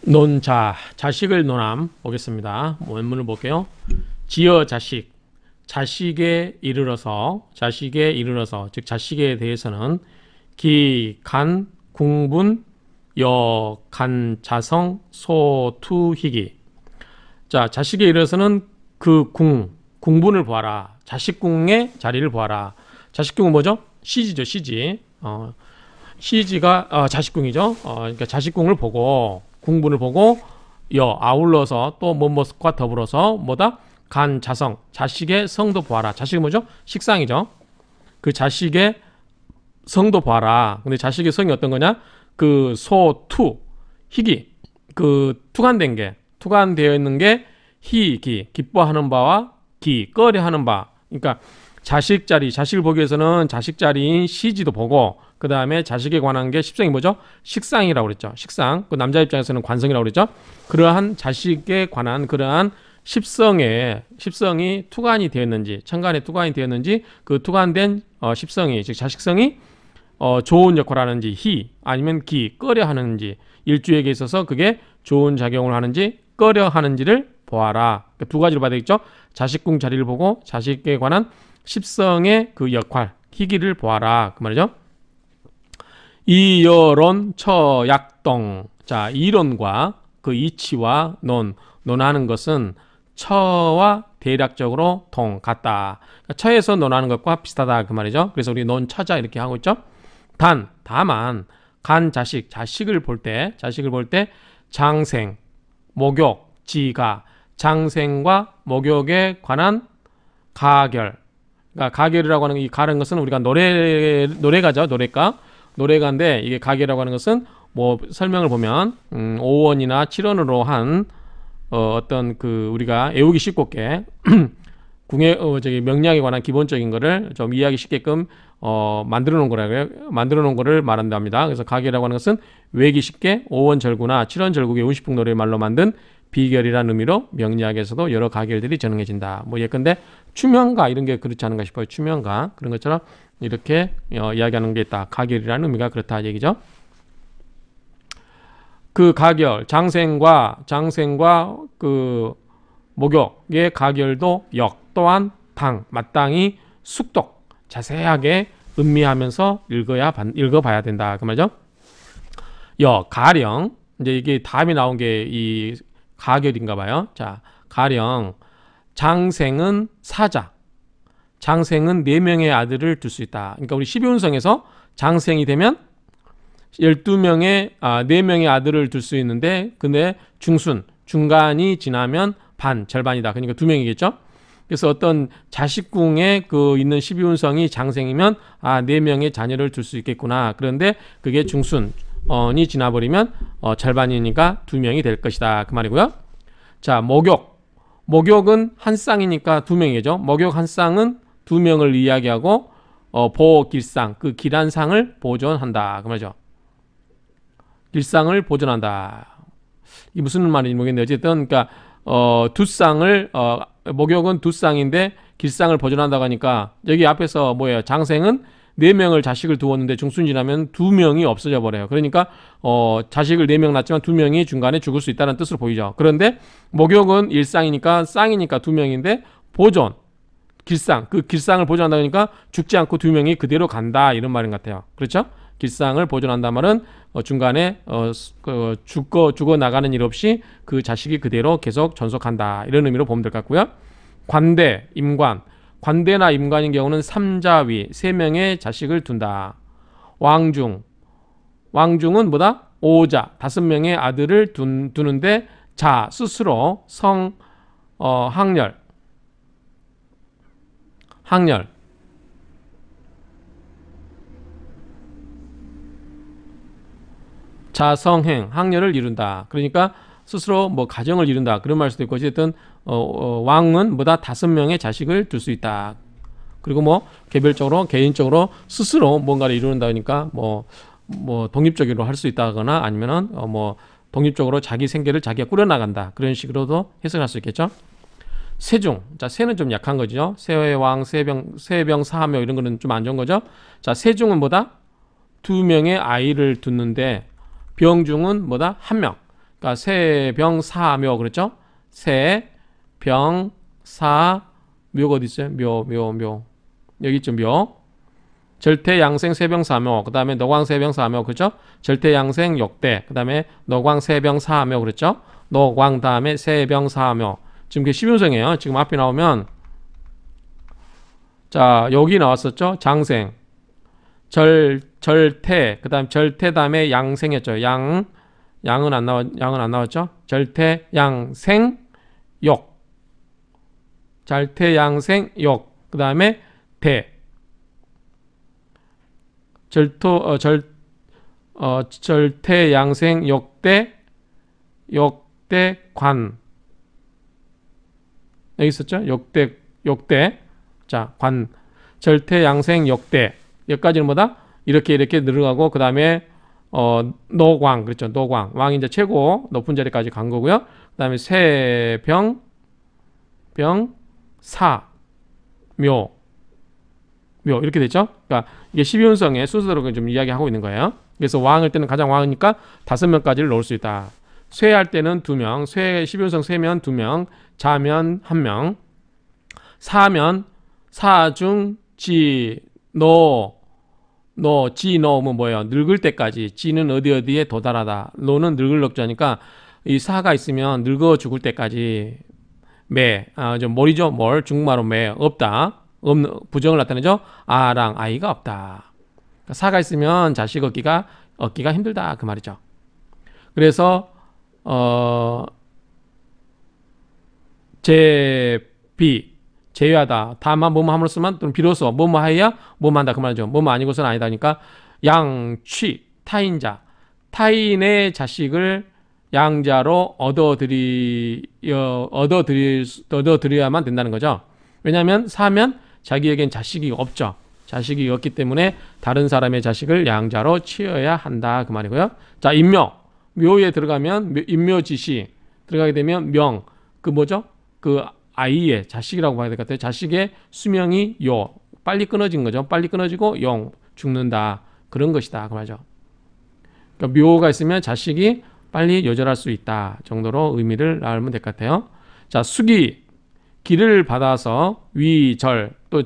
논자, 자식을 논함 보겠습니다. 원문을 볼게요. 지어 자식, 자식에 이르러서, 즉 자식에 대해서는 기, 간, 궁분, 여, 간, 자성, 소, 투, 희기. 자, 자식에 이르러서는 그 궁분을 보아라. 자식궁의 자리를 보아라. 자식궁은 뭐죠? 시지죠, 시지. 시지가 자식궁이죠. 그러니까 자식궁을 보고 궁분을 보고 아울러서 또 뭐뭐과 더불어서 뭐다? 간, 자성, 자식의 성도 보아라. 자식이 뭐죠? 식상이죠. 그 자식의 성도 보아라. 근데 자식의 성이 어떤 거냐? 그 소, 투, 희기. 그 투간되어 있는 게 희기, 기뻐하는 바와 기, 꺼려하는 바. 그러니까 자식을 보기 위해서는 자식 자리인 시지도 보고, 그 다음에 자식에 관한 게 십성이 뭐죠? 식상이라고 그랬죠. 식상. 그 남자 입장에서는 관성이라고 그랬죠. 그러한 자식에 관한 그러한 십성이 투간이 되었는지, 천간에 투간이 되었는지, 그 투간된 십성이, 즉 자식성이 좋은 역할을 하는지, 희 아니면 기, 꺼려 하는지, 일주에게 있어서 그게 좋은 작용을 하는지 꺼려 하는지를 보아라. 그러니까 두 가지로 봐야 되겠죠. 자식궁 자리를 보고 자식에 관한 십성의 그 역할, 희기를 보아라. 그 말이죠. 이여론 처약동. 자, 이론과 그 이치와 논하는 것은 처와 대략적으로 같다. 그러니까 처에서 논하는 것과 비슷하다 그 말이죠. 그래서 우리 논처자 이렇게 하고 있죠. 다만 간 자식을 볼 때 장생, 목욕, 지가, 장생과 목욕에 관한 가결. 그러니까 가결이라고 하는 이 가는 것은 우리가 노래가죠. 노래가인데 이게 가결이라고 하는 것은 뭐 설명을 보면 5원이나 7원으로 한 어떤 그 우리가 애우기 쉽게 궁의 명리학에 관한 기본적인 거를 좀 이해하기 쉽게끔 만들어 놓은 거를 말한답니다. 그래서 가결이라고 하는 것은 외기 쉽게 5원 절구나 7원 절구의 운시풍 노래의 말로 만든 비결이라는 의미로 명리학에서도 여러 가결들이 전응해진다. 뭐 예컨대 추명가 이런 게 그렇지 않은가 싶어요. 추명가 그런 것처럼 이렇게 이야기하는 게 있다. 가결이라는 의미가 그렇다 얘기죠. 그 가결, 장생과 그 목욕의 가결도 또한 마땅히 숙독, 자세하게 음미하면서 읽어봐야 된다. 그 말이죠. 가령, 이제 이게 다음에 나온 게 이 가결인가 봐요. 자, 가령, 장생은 사자. 장생은 4명의 아들을 둘 수 있다. 그러니까 우리 12운성에서 장생이 되면 4명의 아들을 둘 수 있는데, 근데 중간이 지나면 절반이다. 그러니까 2명이겠죠? 그래서 어떤 자식궁에 그 있는 12운성이 장생이면 4명의 자녀를 둘 수 있겠구나. 그런데 그게 중순이 지나버리면 절반이니까 2명이 될 것이다. 그 말이고요. 자, 목욕은 한 쌍이니까 2명이죠. 목욕 한 쌍은 2명을 이야기하고 보길상, 그 길한 상을 보존한다. 그 말이죠. 길상을 보존한다. 이게 무슨 말인지 모르겠는데 어쨌든 그러니까 두 쌍을 목욕은 2쌍인데 길상을 보존한다고 하니까 여기 앞에서 뭐예요? 장생은 4명을 자식을 두었는데 중순 지나면 2명이 없어져 버려요. 그러니까 자식을 4명 낳았지만 2명이 중간에 죽을 수 있다는 뜻으로 보이죠. 그런데 목욕은 1쌍이니까 쌍이니까 2명인데 보존, 길상, 그 길상을 보존한다 그러니까 죽지 않고 2명이 그대로 간다 이런 말인 것 같아요. 그렇죠? 길상을 보존한다 말은 중간에 죽어 나가는 일 없이 그 자식이 그대로 계속 전속한다 이런 의미로 보면 될 것 같고요. 관대, 임관. 관대나 임관인 경우는 3자위 3명의 자식을 둔다. 왕중은 뭐다? 5자 5명의 아들을 두는데 스스로 항렬 자성행, 항렬을 이룬다. 그러니까 스스로 뭐 가정을 이룬다. 그런 말 수도 있고 어쨌든 왕은 뭐다? 5명의 자식을 둘 수 있다. 그리고 뭐 개인적으로 스스로 뭔가를 이루는다 그러니까 뭐 독립적으로 할 수 있다거나 아니면은 독립적으로 자기 생계를 자기가 꾸려나간다. 그런 식으로도 해석할 수 있겠죠. 세중. 자, 세는 좀 약한 거죠. 세왕, 세병, 사하묘 이런 거는 좀 안 좋은 거죠. 자, 세중은 뭐다? 2명의 아이를 두는데 병중은 뭐다? 1명. 그러니까 세병사묘 그렇죠? 세병사 묘가 어디 있어요? 묘 여기 있죠. 묘. 절태양생 세병사묘 그 다음에 노광세병사묘 그렇죠? 절태양생 역대 그 다음에 노광세병사묘 그렇죠? 노광 다음에 세병사묘 지금 그게 12운성이에요. 지금 앞에 나오면 자 여기 나왔었죠. 장생 절태 그 다음 절태 다음에 양생이었죠. 양은 안 나왔죠. 절태 양생 욕 절태 양생 욕 그 다음에 대 절태 양생 역대 관 여기 있었죠. 역대 자 관 절태 양생 역대 여기까지는 뭐다 이렇게 늘어가고 그 다음에 노광 그렇죠. 노광 왕이 이제 최고 높은 자리까지 간 거고요. 그 다음에 세병 사 묘 이렇게 됐죠. 그러니까 이게 12운성의 순서대로 좀 이야기하고 있는 거예요. 그래서 왕일 때는 가장 왕이니까 5명까지를 넣을 수 있다. 쇠할 때는 2명, 12운성 쇠면 2명, 자면 1명, 사면 사중 지 노면 뭐예요? 늙을 때까지. 지는 어디에 도달하다. 노는 늙을 넉자니까 이 사가 있으면 늙어 죽을 때까지 좀 몰이죠. 중마로 없다. 부정을 나타내죠. 아랑 아이가 없다. 그러니까 사가 있으면 자식 얻기가 힘들다 그 말이죠. 그래서 제외하다. 다만 뭐뭐 함으로 쓰면 또는 비로소 뭐뭐 하여야 뭐뭐 한다 그 말이죠. 뭐뭐 아니고서는 아니다니까 양취 타인자 타인의 자식을 양자로 얻어들여야만 된다는 거죠. 왜냐하면 사면 자기에겐 자식이 없죠. 자식이 없기 때문에 다른 사람의 자식을 양자로 치어야 한다 그 말이고요. 자 묘에 들어가면 임묘지시 들어가게 되면 그 뭐죠? 그 아이의 자식이라고 봐야 될 것 같아요. 자식의 수명이 빨리 끊어진 거죠. 빨리 끊어지고 죽는다 그런 것이다 그 말이죠. 그러니까 묘가 있으면 자식이 빨리 요절할 수 있다 정도로 의미를 알면 될 것 같아요. 자 기를 받아서 위절 또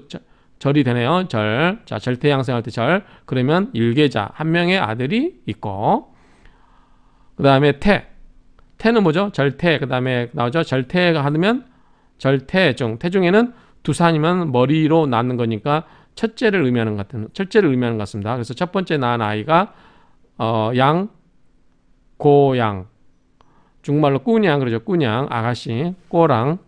절이 되네요. 자 절태양생할 때 절 그러면 일계자 한 명의 아들이 있고 그 다음에 태는 뭐죠? 절태 그 다음에 나오죠. 절태가 하면 태중에는 두산이면 머리로 낳는 거니까 첫째를 의미하는 것 같습니다. 그래서 첫 번째 낳은 아이가 고양 중말로 꾸냥 그러죠. 꾸냥 아가씨 꼬랑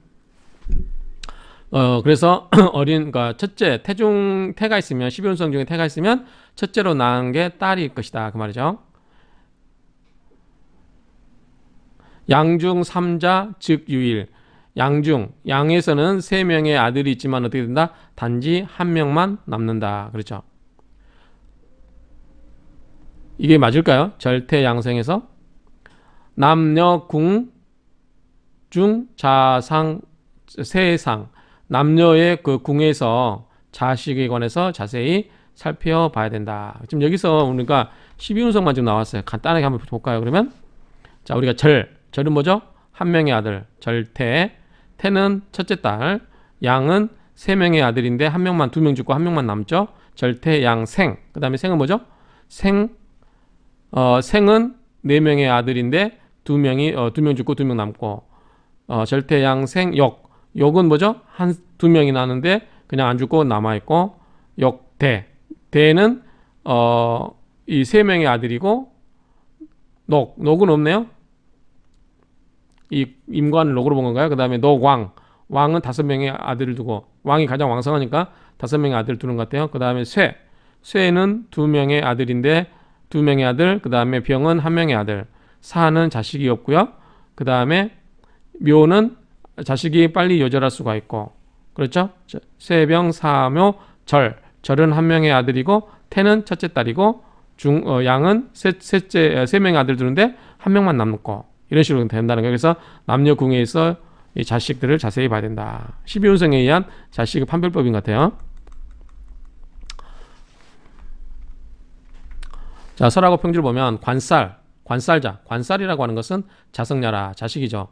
그래서 그러니까 첫째 태가 있으면 12운성 중에 태가 있으면 첫째로 낳은 게 딸일 것이다 그 말이죠. 양중 3자 즉 유일 양에서는 3명의 아들이 있지만 어떻게 된다? 단지 1명만 남는다 그렇죠. 이게 맞을까요? 절태양생에서 남녀 궁중 자상 세상 남녀의 그 궁에서 자식에 관해서 자세히 살펴봐야 된다. 지금 여기서 우리가 12운성만 지금 나왔어요. 간단하게 한번 볼까요? 그러면 자 우리가 절은 뭐죠? 1명의 아들 태는 첫째 딸 양은 3명의 아들인데 2명 죽고 1명만 남죠. 절태양생 그 다음에 생은 뭐죠? 생은 4명의 아들인데 2명 죽고 2명 남고 절태양생 욕은 뭐죠? 2명이 나는데 그냥 안 죽고 남아있고 대는 이 3명의 아들이고 녹은 없네요. 이 임관을 녹으로 본 건가요? 그 다음에 왕은 5명의 아들을 두고 왕이 가장 왕성하니까 5명의 아들을 두는 것 같아요. 그 다음에 쇠는 2명의 아들인데 2명의 아들 그 다음에 병은 1명의 아들 사는 자식이 없고요. 그 다음에 묘는 자식이 빨리 요절할 수가 있고 그렇죠? 세병 사묘 절은 1명의 아들이고 태는 첫째 딸이고 양은 3명의 아들 두는데 1명만 남고 이런 식으로 된다는 거예요. 그래서 남녀 궁에서 이 자식들을 자세히 봐야 된다. 12운성에 의한 자식의 판별법인 것 같아요. 자 설하고 평지를 보면 관살 관살자. 관살이라고 하는 것은 자성냐라, 자식이죠.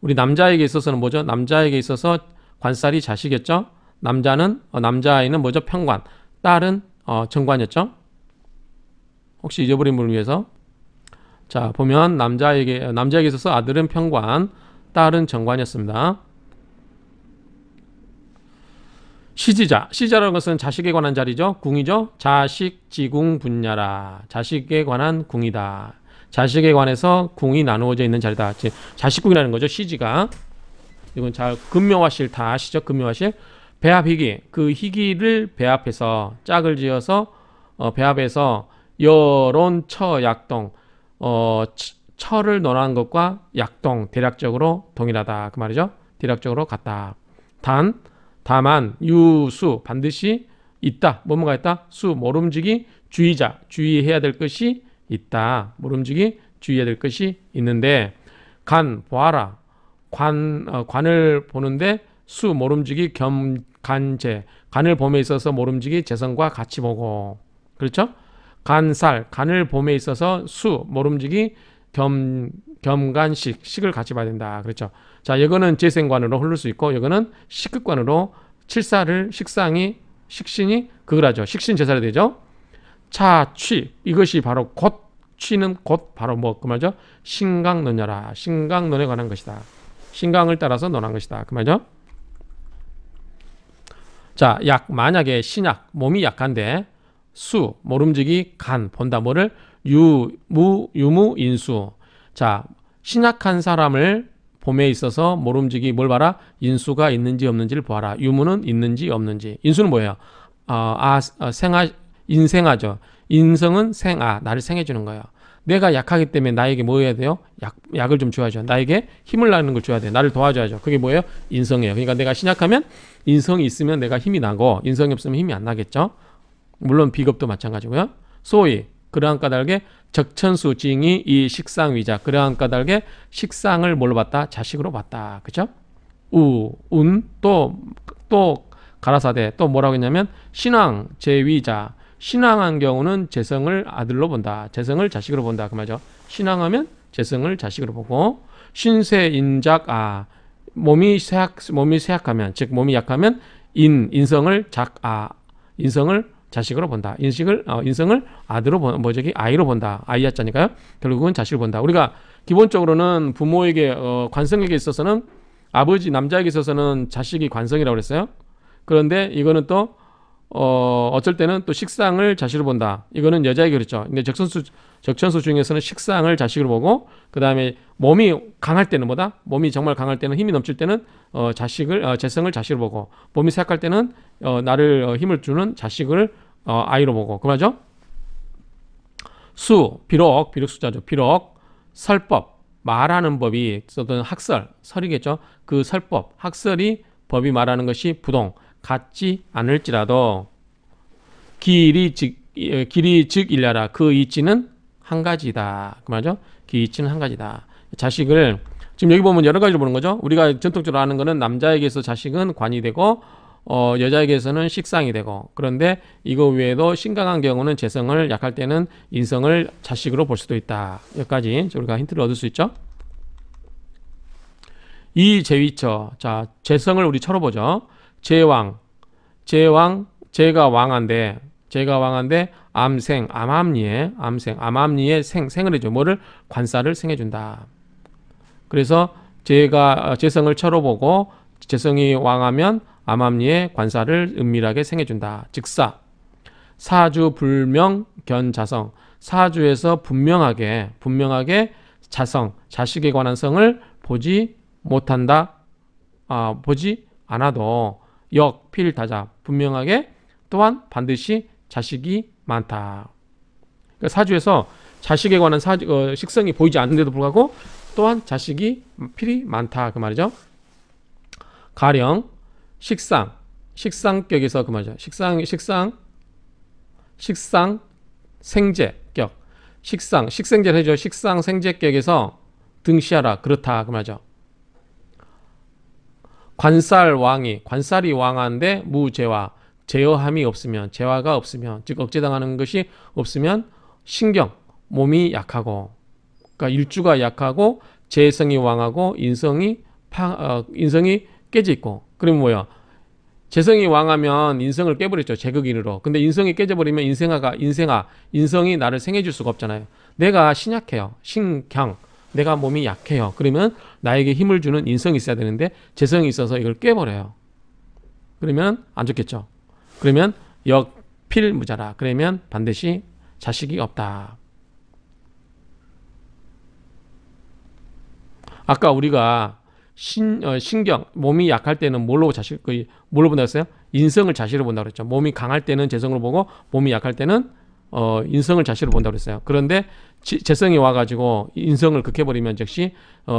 우리 남자에게 있어서는 뭐죠? 남자에게 있어서 관살이 자식이었죠. 남자아이는 뭐죠? 평관. 딸은 정관이었죠. 혹시 잊어버린 분을 위해서. 자, 보면 남자에게 있어서 아들은 평관, 딸은 정관이었습니다. 시지자라는 것은 자식에 관한 자리죠. 궁이죠. 자식, 지궁, 분야라. 자식에 관한 궁이다. 자식에 관해서 궁이 나누어져 있는 자리다. 자식궁이라는 거죠. 시지가. 이건 금묘화실 다 아시죠? 금묘화실. 배합희기. 그 희기를 배합해서 짝을 지어서 배합해서 여론, 처, 약동. 처를 논한 것과 약동 대략적으로 동일하다. 그 말이죠. 대략적으로 같다. 다만 유수 반드시 있다. 뭐뭐가 있다? 수 모름지기 주의자. 주의해야 될 것이 있다. 모름지기 주의해야 될 것이 있는데 간 보아라. 관을 보는데 수 모름지기 겸간재. 간을 봄에 있어서 모름지기 재성과 같이 보고. 그렇죠? 간살. 간을 봄에 있어서 수 모름지기 겸간식. 식을 같이 봐야 된다. 그렇죠? 자, 이거는 재생관으로 흐를 수 있고 이거는 식극관으로 식신이 그거라죠. 식신제사를 되죠. 차취. 이것이 바로 곧 취는 곧 바로 그 말이죠. 신강논야라. 신강논에 관한 것이다. 신강을 따라서 논한 것이다. 그 말이죠. 자, 만약에 신약 몸이 약한데 수 모름지기 간 본다. 뭐를 유무 인수. 자, 신약한 사람을 봄에 있어서 모름지기 뭘 봐라? 인수가 있는지 없는지를 보아라. 유무는 있는지 없는지. 인수는 뭐예요? 인생아죠. 인성은 나를 생해주는 거예요. 내가 약하기 때문에 나에게 뭐 해야 돼요? 약을 좀 줘야죠. 나에게 힘을 나는 걸 줘야 돼요. 나를 도와줘야죠. 그게 뭐예요? 인성이에요. 그러니까 내가 신약하면 인성이 있으면 내가 힘이 나고 인성이 없으면 힘이 안 나겠죠. 물론 비겁도 마찬가지고요. 소위 그러한 까닭에 적천수 징이 이 식상위자. 그러한 까닭에 식상을 뭘로 봤다? 자식으로 봤다. 그죠? 또 가라사대. 또 뭐라고 했냐면 신왕 제위자. 신왕한 경우는 재성을 아들로 본다. 재성을 자식으로 본다. 그 말이죠. 신왕하면 재성을 자식으로 보고 신세인작 몸이 쇠약하면 즉 몸이 약하면 인성을 자식으로 본다. 인성을 아이로 본다. 아이야자니까요. 결국은 자식을 본다. 우리가 기본적으로는 부모에게 관성에게 있어서는 남자에게 있어서는 자식이 관성이라고 그랬어요. 그런데 이거는 또 어쩔 때는 또 식상을 자식으로 본다. 이거는 여자에게 그랬죠. 근데 적천수 중에서는 식상을 자식으로 보고 그 다음에 몸이 강할 때는 몸이 정말 강할 때는 힘이 넘칠 때는 재성을 자식으로 보고 몸이 쇠약할 때는 나를 힘을 주는 자식을 아이로 보고. 그 말이죠. 비록 숫자죠. 비록 설법 말하는 법이 어떤 설이겠죠. 그 설법 학설이 법이 말하는 것이 부동 같지 않을지라도 길이 즉 일야라. 그 이치는 한 가지다. 그 말이죠. 그 이치는 한 가지다. 자식을 지금 여기 보면 여러 가지로 보는 거죠. 우리가 전통적으로 아는 거는 남자에게서 자식은 관이 되고 여자에게서는 식상이 되고 그런데 이거 외에도 신강한 경우는 재성을 약할 때는 인성을 자식으로 볼 수도 있다. 여기까지 우리가 힌트를 얻을 수 있죠. 이 제위처. 자, 재성을 우리 처로 보죠. 제가 왕한데 암암리에 생을 해줘. 뭐를? 관사를 생해준다. 그래서 재성을 처로 보고 재성이 왕하면 암암리에 관사를 은밀하게 생해준다. 즉사 사주 불명 견자성. 사주에서 분명하게 자식에 관한 성을 보지 못한다. 보지 않아도 필다자 분명하게 또한 반드시 자식이 많다. 그러니까 사주에서 자식에 관한 식성이 보이지 않는데도 불구하고 또한 자식이 필이 많다. 그 말이죠. 가령 식상격에서 그 말이죠. 식상 생제격. 식생제를 해줘. 식상 생제격에서 등시하라. 그렇다. 그 말이죠. 관살이 왕한데 제어함이 없으면, 제화가 없으면, 즉 억제당하는 것이 없으면 신경, 몸이 약하고 그러니까 일주가 약하고 재성이 왕하고 인성이 깨져 있고. 그러면 뭐야? 재성이 왕하면 인성을 깨버렸죠. 제극인으로. 근데 인성이 깨져버리면 인성이 나를 생해줄 수가 없잖아요. 내가 신약해요. 신경. 내가 몸이 약해요. 그러면 나에게 힘을 주는 인성이 있어야 되는데 재성이 있어서 이걸 깨버려요. 그러면 안 좋겠죠. 그러면 역필무자라. 그러면 반드시 자식이 없다. 아까 우리가 신경, 몸이 약할 때는 뭘로 본다고 했어요? 인성을 자식으로 본다고 그랬죠. 몸이 강할 때는 재성으로 보고, 몸이 약할 때는 인성을 자식으로 본다고 그랬어요. 그런데 재성이 와가지고 인성을 극해버리면 즉시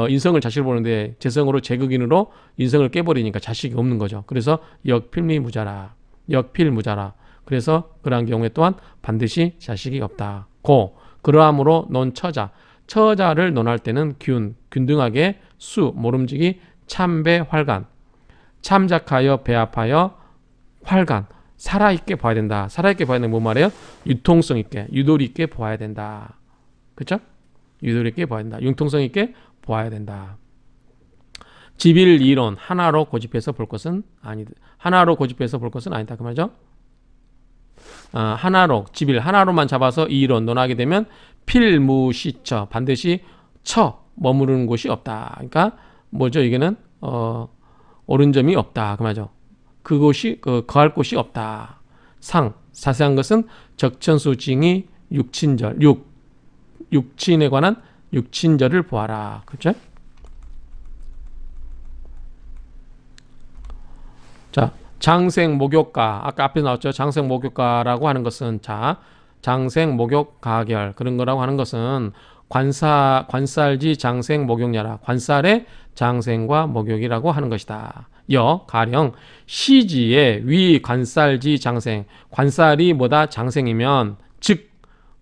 인성을 자식으로 보는데 재성으로 제극인으로 인성을 깨버리니까 자식이 없는 거죠. 그래서 역필미무자라. 역필무자라. 그래서 그러한 경우에 또한 반드시 자식이 없다. 그러함으로 논처자. 처자를 논할 때는 균등하게 모름지기, 참배, 활간. 참작하여, 배합하여, 활간. 살아있게 봐야 된다. 살아있게 봐야 되는 뭔 말이에요? 유통성 있게, 유도리 있게 보아야 된다. 그렇죠? 유도리 있게 봐야 된다. 융통성 있게 보아야 된다. 지빌 이론, 하나로 고집해서 볼 것은 아니다. 하나로 고집해서 볼 것은 아니다. 그 말이죠? 하나로, 지빌, 하나로만 잡아서 이론 논하게 되면 필무시처, 반드시 머무르는 곳이 없다. 그러니까 뭐죠? 이게는 옳은 점이 없다. 그 말이죠. 그곳이 거할 곳이 없다. 자세한 것은 적천수징이 육친절, 육친에 관한 육친절을 보아라. 그렇죠? 자, 장생목욕가. 아까 앞에 나왔죠. 장생목욕가라고 하는 것은 장생목욕가결 그런 거라고 하는 것은 관살지 장생목욕녀라. 관살의 장생과 목욕이라고 하는 것이다. 가령 시지의 위 관살지 장생. 관살이 뭐다? 장생이면 즉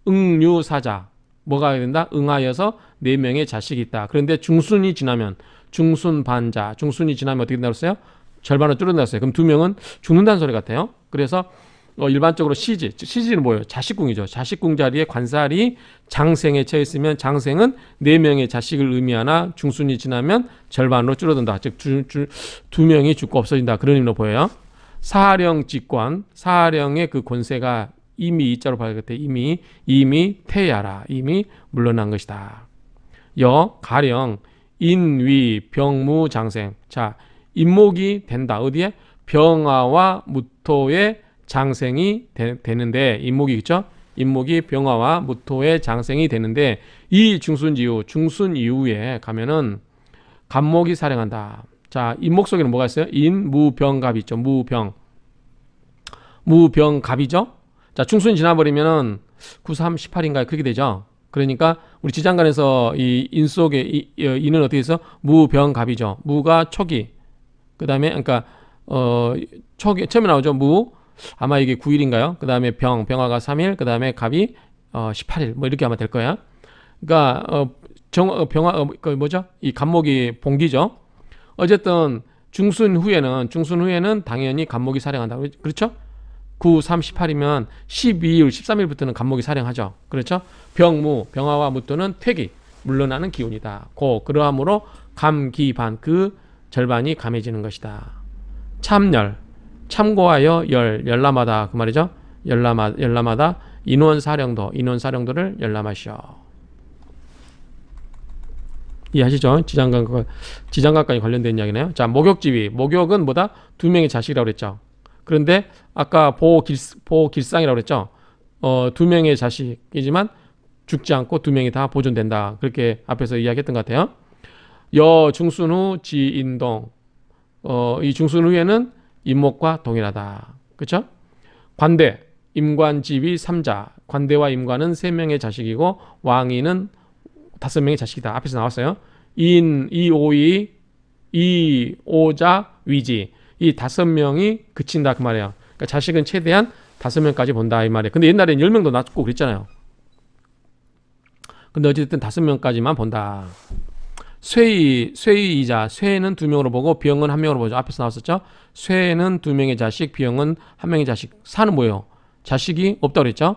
응유사자. 뭐가 된다? 응하여서 4명의 자식이 있다. 그런데 중순이 지나면 중순반자. 중순이 지나면 어떻게 된다고 했어요? 절반으로 줄어든다고 했어요. 그럼 2명은 죽는다는 소리 같아요. 그래서 일반적으로 시지는 뭐예요? 자식궁이죠. 자식궁 자리에 관살이 장생에 처해 있으면 장생은 4명의 자식을 의미하나 중순이 지나면 절반으로 줄어든다. 즉 2명이 죽고 없어진다. 그런 의미로 보여요. 사하령 직권, 사하령의 그 권세가 이미 이자로 봐야겠대. 이미 퇴야라. 이미 물러난 것이다. 가령 인위 병무 장생. 자, 임목이 된다. 어디에? 병화와 무토의 장생이 되는데, 임목이 있죠? 임목이 병화와 무토의 장생이 되는데, 이 중순 이후에 가면은 간목이 살행한다. 자, 임목 속에는 뭐가 있어요? 무병갑이 있죠. 무병갑이죠? 자, 중순이 지나버리면은 9, 3, 18인가요? 그렇게 되죠? 그러니까 우리 지장간에서 이 인 속에 인은 어떻게 해서 무병갑이죠. 무가 초기. 그 다음에, 그러니까, 초기, 처음에 나오죠. 아마 이게 9일인가요? 그 다음에 병화가 3일, 그 다음에 갑이 18일, 뭐 이렇게 아마 될 거야. 그러니까, 이 간목이 봉기죠. 어쨌든, 중순 후에는 당연히 간목이 살행한다. 그렇죠? 9, 3, 18이면 12일, 13일부터는 간목이 살행하죠. 그렇죠? 병화와 무토는 퇴기, 물러나는 기운이다. 그러함으로 감기반, 그 절반이 감해지는 것이다. 참고하여 열람하다. 그 말이죠. 열람하다. 인원사령도를 열람하시오. 이해하시죠? 지장간까지 관련된 이야기네요. 자, 목욕지위. 목욕은 뭐다? 2명의 자식이라고 그랬죠. 그런데 아까 보길상이라고 그랬죠. 2명의 자식이지만 죽지 않고 2명이 다 보존된다. 그렇게 앞에서 이야기했던 것 같아요. 중순 후 지인동. 이 중순 후에는 임목과 동일하다. 그렇죠? 관대, 임관지위 3자. 관대와 임관은 3명의 자식이고 왕위는 5명의 자식이다. 앞에서 나왔어요. 이오이, 이오자, 위지. 이 5명이 그친다. 그 말이에요. 그러니까 자식은 최대한 5명까지 본다. 이 말이에요. 근데 옛날엔 10명도 낳고 그랬잖아요. 근데 어쨌든 5명까지만 본다. 쇠이자, 쇠는 2명으로 보고 비형은 1명으로 보죠. 앞에서 나왔었죠. 쇠는 2명의 자식, 비형은 1명의 자식. 사는 뭐예요? 자식이 없다고 그랬죠.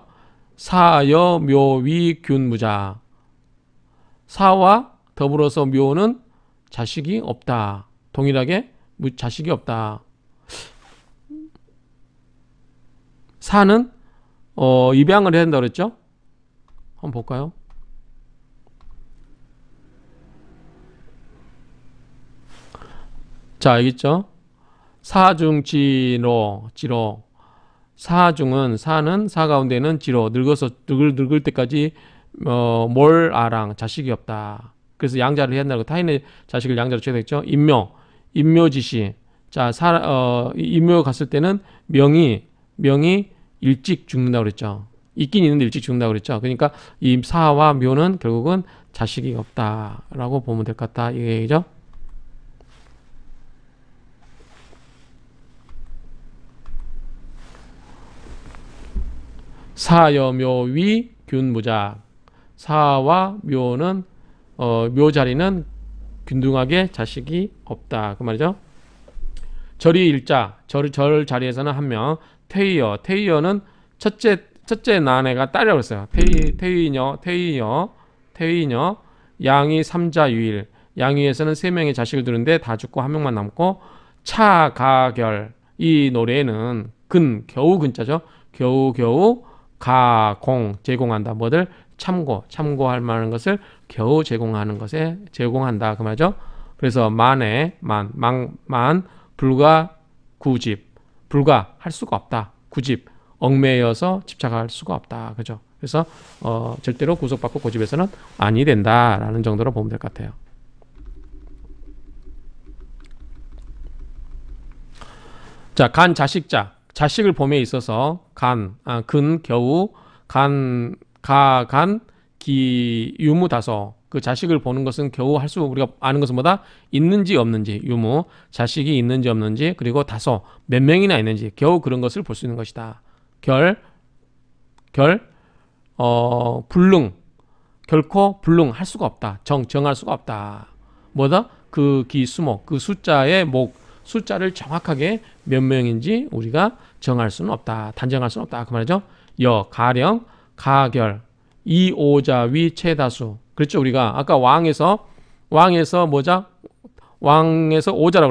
사여 묘위 균무자. 사와 더불어서 묘는 자식이 없다. 동일하게 자식이 없다. 사는 입양을 해야 된다고 그랬죠? 한번 볼까요? 자, 여기 있죠? 사중지로, 지로. 사중은, 사는, 사 가운데는 지로, 늙어서, 늙을 때까지, 몰아랑, 자식이 없다. 그래서 양자를 해야 된다고, 타인의 자식을 양자로 쳐야 되겠죠? 인묘, 인묘지시. 자, 인묘 갔을 때는 명이 일찍 죽는다고 그랬죠. 있긴 있는데 일찍 죽는다고 그랬죠. 그러니까 이 사와 묘는 결국은 자식이 없다라고 보면 될 것 같다. 이 얘기죠. 사여묘위 균무작. 사와 묘는 묘 자리는 균등하게 자식이 없다. 그 말이죠. 절이 일자. 절 자리에서는 한 명. 태의여는 첫째 낳은 애가 딸이라고 했어요. 태의녀. 양이 삼자유일. 양위에서는 세 명의 자식을 두는데 다 죽고 한 명만 남고. 차가결. 이 노래에는 겨우 근자죠. 겨우 가공 제공한다. 뭐들 참고할 만한 것을 겨우 제공하는 것에 제공한다. 그 말이죠. 그래서 만에 만 불가 구집. 불가 할 수가 없다. 구집 얽매여서 집착할 수가 없다. 그죠? 그래서 절대로 구속받고 고집해서는 아니 된다라는 정도로 보면 될 것 같아요. 자, 간 자식자. 자식을 봄에 있어서 겨우 유무 다소. 그 자식을 보는 것은 겨우 우리가 아는 것은 뭐다? 있는지 없는지, 유무. 자식이 있는지 없는지, 그리고 다소. 몇 명이나 있는지, 겨우 그런 것을 볼 수 있는 것이다. 불능. 결코 불능할 수가 없다. 정할 수가 없다. 뭐다? 그 기수목, 그 숫자의 숫자를 정확하게 몇 명인지 우리가 정할 수는 없다. 단정할 수는 없다. 그 말이죠. 가령, 가결, 이오자위 최다수. 그렇죠. 우리가 아까 왕에서 오자라고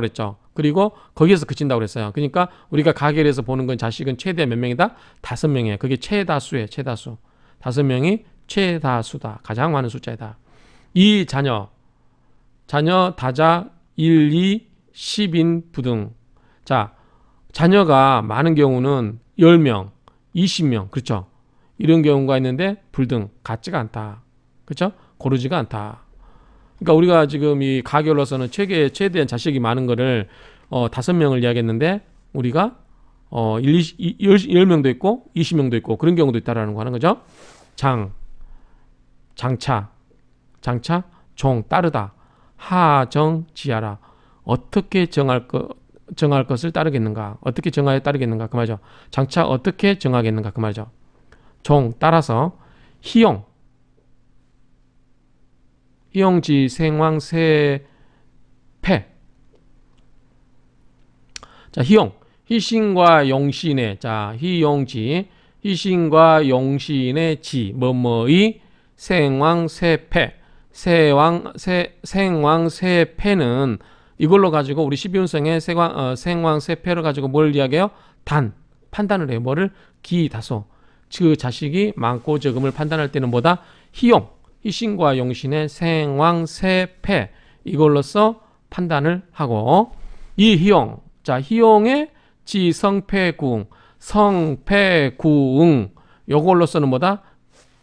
그랬죠. 그리고 거기에서 그친다고 그랬어요. 그러니까 우리가 가결해서 보는 건 자식은 최대 몇 명이다? 5명이에요. 그게 최다수예요. 최다수. 5명이 최다수다. 가장 많은 숫자이다. 이 자녀 다자 1, 2, 10인 부등. 자, 자녀가 많은 경우는 10명, 20명. 그렇죠. 이런 경우가 있는데 불등, 같지가 않다. 그렇죠? 고르지가 않다. 그러니까 우리가 지금 이 가결로서는 최대한 자식이 많은 거를 5명을 이야기했는데 우리가 10명도 있고 20명도 있고 그런 경우도 있다라는 거 하는 거죠. 장차, 종, 따르다. 하정지하라. 어떻게 정할 것을 따르겠는가? 어떻게 정하에 따르겠는가? 그 말이죠. 장차 어떻게 정하겠는가? 그 말이죠. 종, 따라서 희용지 생왕세패. 자, 희신과 용신의, 자, 희신과 용신의 지, 뭐뭐의 생왕세패. 생왕세패는 이걸로 가지고 우리 12운성의 생왕세패를 가지고 뭘 이야기해요? 판단을 해요. 뭐를? 기다소. 그 자식이 많고 적음을 판단할 때는 뭐다? 희신과 용신의 생왕세패. 이걸로써 판단을 하고 이 희용의 지성패구응. 성패구응. 요걸로서는 뭐다?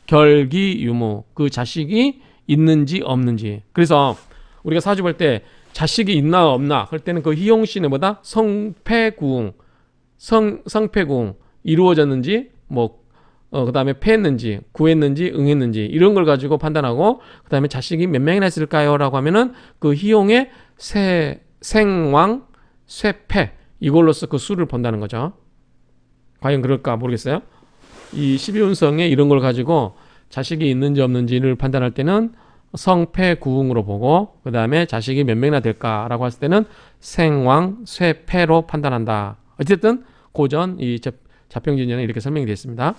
결기유무. 그 자식이 있는지 없는지. 그래서 우리가 사주 볼 때 자식이 있나 없나 할 때는 그 희용신의 뭐다? 성패구응. 성패구응. 이루어졌는지 그 다음에 패했는지 구했는지 응했는지 이런 걸 가지고 판단하고 그 다음에 자식이 몇 명이나 있을까요? 라고 하면은 그 희용의 생왕 쇠패 이걸로써 그 수를 본다는 거죠. 과연 그럴까 모르겠어요. 이 12운성에 이런 걸 가지고 자식이 있는지 없는지를 판단할 때는 성패구응으로 보고 그 다음에 자식이 몇 명이나 될까라고 했을 때는 생왕 쇠패로 판단한다. 어쨌든 고전 이 자평진전에 이렇게 설명이 되어 있습니다.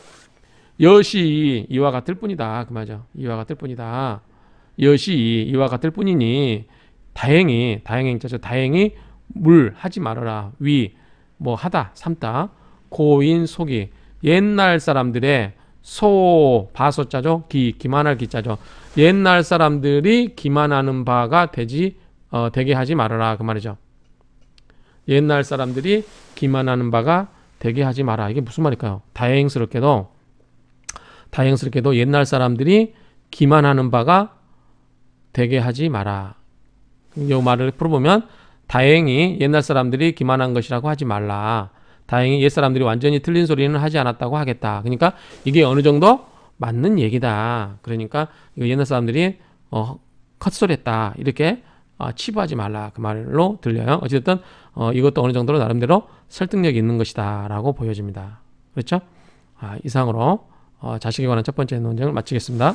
여시 이와 같을 뿐이다. 그 말이죠. 이와 같을 뿐이다. 여시 이와 같을 뿐이니 다행히 물 하지 말아라. 위 뭐 하다 삼다 고인 속이 옛날 사람들의 바소자죠. 기만할 기자죠. 옛날 사람들이 기만하는 바가 되게 하지 말아라 그 말이죠. 옛날 사람들이 기만하는 바가 되게 하지 마라. 이게 무슨 말일까요? 다행스럽게도 옛날 사람들이 기만하는 바가 되게 하지 마라. 이 말을 풀어보면 다행히 옛날 사람들이 기만한 것이라고 하지 말라. 다행히 옛 사람들이 완전히 틀린 소리는 하지 않았다고 하겠다. 그러니까 이게 어느 정도 맞는 얘기다. 그러니까 이거 옛날 사람들이 컷소리했다. 이렇게 치부하지 말라. 그 말로 들려요. 어쨌든 이것도 어느 정도로 나름대로 설득력이 있는 것이다 라고 보여집니다. 그렇죠? 이상으로 자식에 관한 첫 번째 논쟁을 마치겠습니다.